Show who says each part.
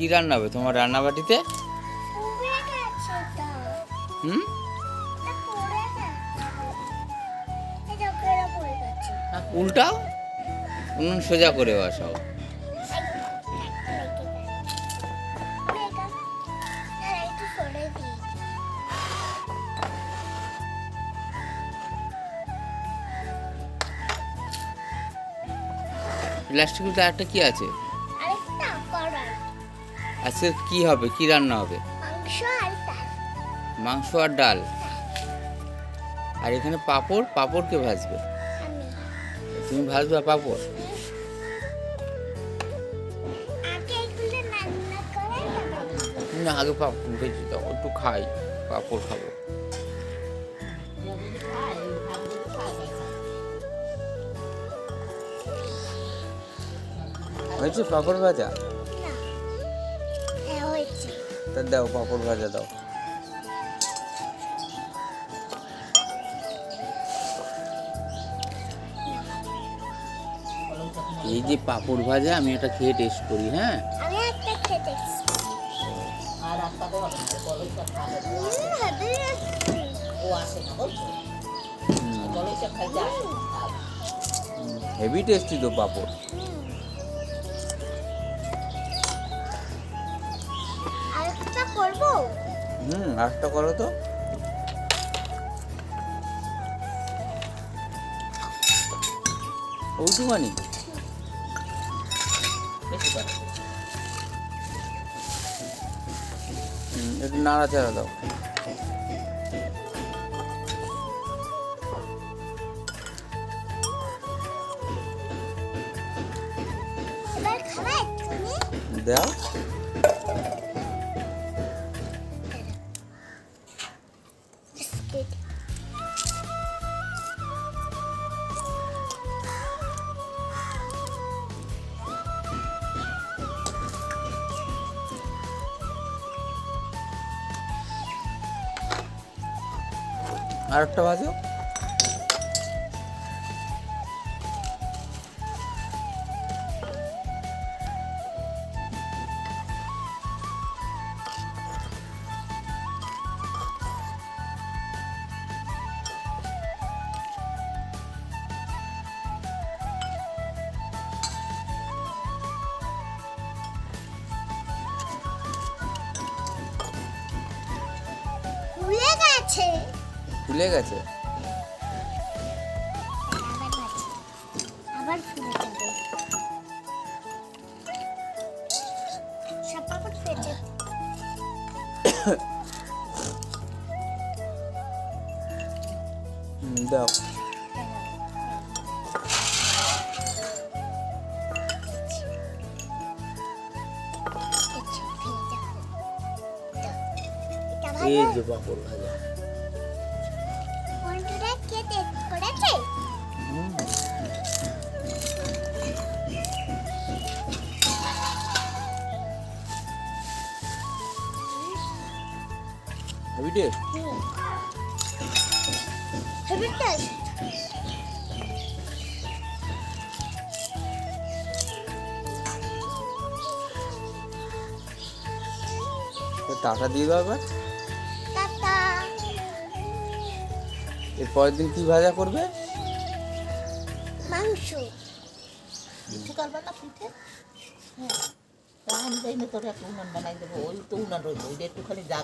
Speaker 1: কি রান্না হবে তোমার রান্নাবাটিতে? হুম, উল্টাও, উনুন সোজা করে বসাও। প্লাস্টিকের একটা কি আছে? আজকে কি হবে, কি রান্না হবে? মাংস আর ডাল। আর এখানে পাঁপড়, পাঁপড় কে ভাজবে? তুমি ভাজবে পাঁপড়? না, আগে পাঁপড় ভেজে দাও, একটু খাই, পাঁপড় খাবো। হয়েছে পাঁপড় ভাজা? তা দাও, পাঁপড় ভাজা দাও। এই যে পাঁপড় ভাজা, আমি এটা খেয়ে টেস্ট করি। হ্যাঁ, হেভি টেস্টি তো পাঁপড়। আরেকটা করো তো। ওইটুখানি একটু নাড়াচাড়া দাও। দাও। আর একটা ভাজো। ফুলে গেছে।
Speaker 2: আবার ফুলে যাবে। সব পাপড় ফেটে।
Speaker 1: দাও। এই যে পাপড় ভাজা। Heavy taste.
Speaker 2: Heavy taste.
Speaker 1: টাকা দিয়ে দাও এবার।
Speaker 2: টাটা।
Speaker 1: এর পরের দিন কি ভাজা করবে?
Speaker 2: মাংস।
Speaker 3: পিঠে করবে না পিঠে? হ্যাঁ, তা আমি যাই না, তোর একটা উনান বানাই দেবো। ওই তো উনান রয়েছে, ওইটা একটুখানি জায়গা